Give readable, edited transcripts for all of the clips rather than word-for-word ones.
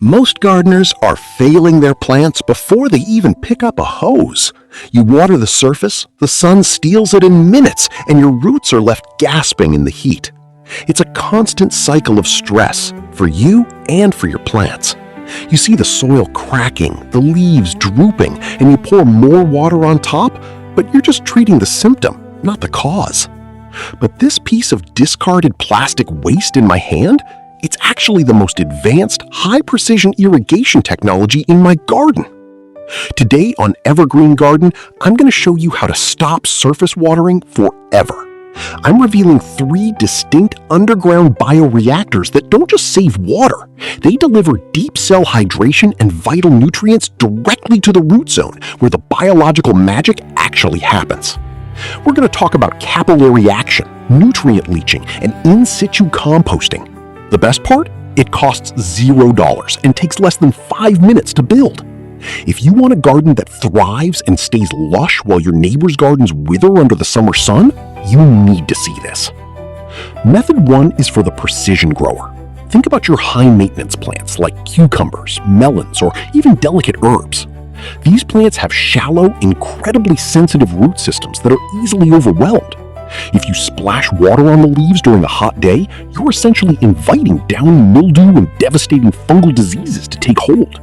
Most gardeners are failing their plants before they even pick up a hose. You water the surface, the sun steals it in minutes, and your roots are left gasping in the heat. It's a constant cycle of stress for you and for your plants. You see the soil cracking, the leaves drooping, and you pour more water on top, but you're just treating the symptom, not the cause. But this piece of discarded plastic waste in my hand, it's actually the most advanced, high-precision irrigation technology in my garden. Today on Evergreen Garden, I'm going to show you how to stop surface watering forever. I'm revealing 3 distinct underground bioreactors that don't just save water. They deliver deep cell hydration and vital nutrients directly to the root zone, where the biological magic actually happens. We're going to talk about capillary action, nutrient leaching, and in-situ composting. The best part? It costs $0 and takes less than 5 minutes to build. If you want a garden that thrives and stays lush while your neighbor's gardens wither under the summer sun, you need to see this. Method 1 is for the precision grower. Think about your high-maintenance plants like cucumbers, melons, or even delicate herbs. These plants have shallow, incredibly sensitive root systems that are easily overwhelmed. If you splash water on the leaves during a hot day, you're essentially inviting downy mildew and devastating fungal diseases to take hold.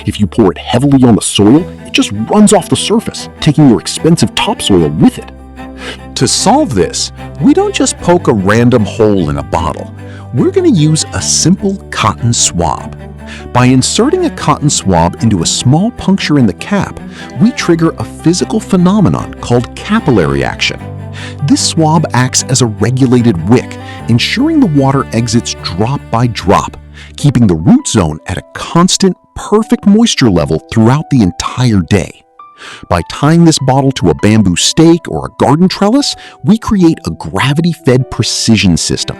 If you pour it heavily on the soil, it just runs off the surface, taking your expensive topsoil with it. To solve this, we don't just poke a random hole in a bottle. We're going to use a simple cotton swab. By inserting a cotton swab into a small puncture in the cap, we trigger a physical phenomenon called capillary action. This swab acts as a regulated wick, ensuring the water exits drop by drop, keeping the root zone at a constant, perfect moisture level throughout the entire day. By tying this bottle to a bamboo stake or a garden trellis, we create a gravity-fed precision system.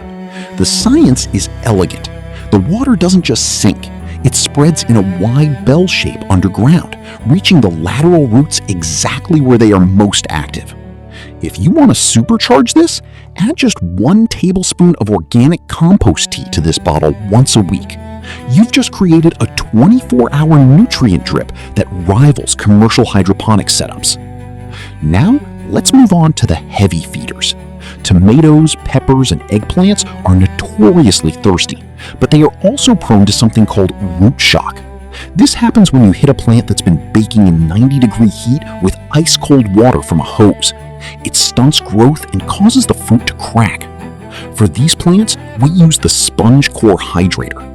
The science is elegant. The water doesn't just sink. It spreads in a wide bell shape underground, reaching the lateral roots exactly where they are most active. If you want to supercharge this, add just 1 tablespoon of organic compost tea to this bottle once a week. You've just created a 24-hour nutrient drip that rivals commercial hydroponic setups. Now, let's move on to the heavy feeders. Tomatoes, peppers, and eggplants are notoriously thirsty, but they are also prone to something called root shock. This happens when you hit a plant that's been baking in 90-degree heat with ice-cold water from a hose. It stunts growth and causes the fruit to crack. For these plants, we use the sponge core hydrator.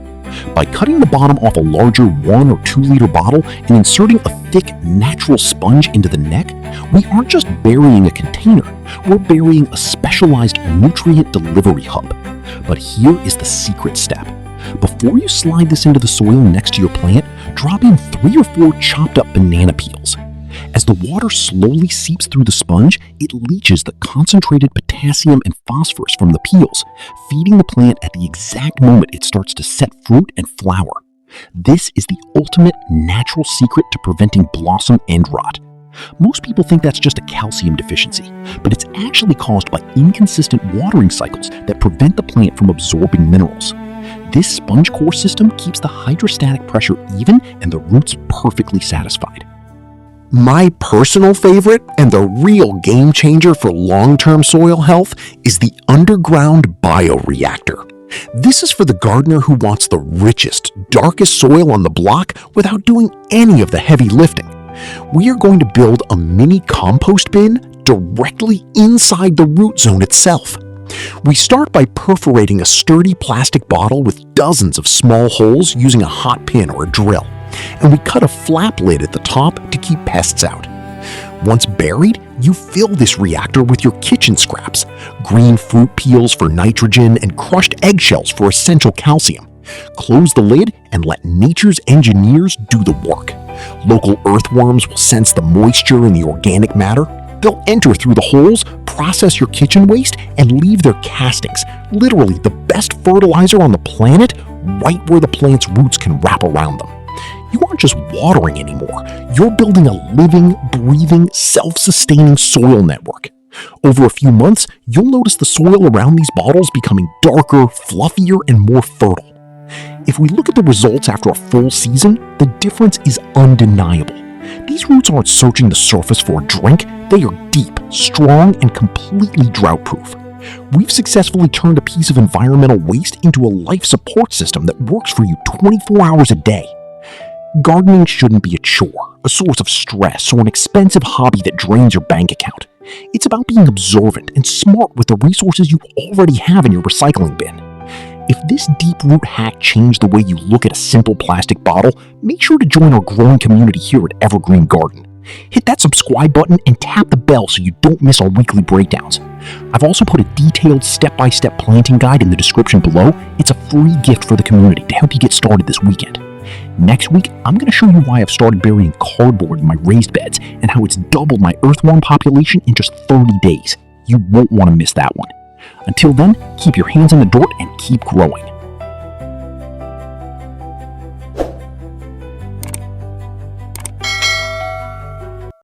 By cutting the bottom off a larger 1 or 2 liter bottle and inserting a thick, natural sponge into the neck, we aren't just burying a container, we're burying a specialized nutrient delivery hub. But here is the secret step. Before you slide this into the soil next to your plant, drop in 3 or 4 chopped up banana peels. As the water slowly seeps through the sponge, it leaches the concentrated potassium and phosphorus from the peels, feeding the plant at the exact moment it starts to set fruit and flower. This is the ultimate natural secret to preventing blossom end rot. Most people think that's just a calcium deficiency, but it's actually caused by inconsistent watering cycles that prevent the plant from absorbing minerals. This sponge core system keeps the hydrostatic pressure even and the roots perfectly satisfied. My personal favorite and the real game changer for long-term soil health is the underground bioreactor. This is for the gardener who wants the richest, darkest soil on the block without doing any of the heavy lifting. We are going to build a mini compost bin directly inside the root zone itself. We start by perforating a sturdy plastic bottle with dozens of small holes using a hot pin or a drill, and we cut a flap lid at the top to keep pests out. Once buried, you fill this reactor with your kitchen scraps, green fruit peels for nitrogen and crushed eggshells for essential calcium. Close the lid and let nature's engineers do the work. Local earthworms will sense the moisture and the organic matter. They'll enter through the holes, process your kitchen waste, and leave their castings, literally the best fertilizer on the planet, right where the plant's roots can wrap around them. You aren't just watering anymore. You're building a living, breathing, self-sustaining soil network. Over a few months, you'll notice the soil around these bottles becoming darker, fluffier, and more fertile. If we look at the results after a full season, the difference is undeniable. These roots aren't searching the surface for a drink, they are deep, strong, and completely drought-proof. We've successfully turned a piece of environmental waste into a life support system that works for you 24 hours a day. Gardening shouldn't be a chore, a source of stress, or an expensive hobby that drains your bank account. It's about being observant and smart with the resources you already have in your recycling bin. If this deep root hack changed the way you look at a simple plastic bottle, make sure to join our growing community here at Evergreen Garden. Hit that subscribe button and tap the bell so you don't miss our weekly breakdowns. I've also put a detailed step-by-step planting guide in the description below. It's a free gift for the community to help you get started this weekend. Next week, I'm going to show you why I've started burying cardboard in my raised beds and how it's doubled my earthworm population in just 30 days. You won't want to miss that one. Until then, keep your hands in the dirt and keep growing.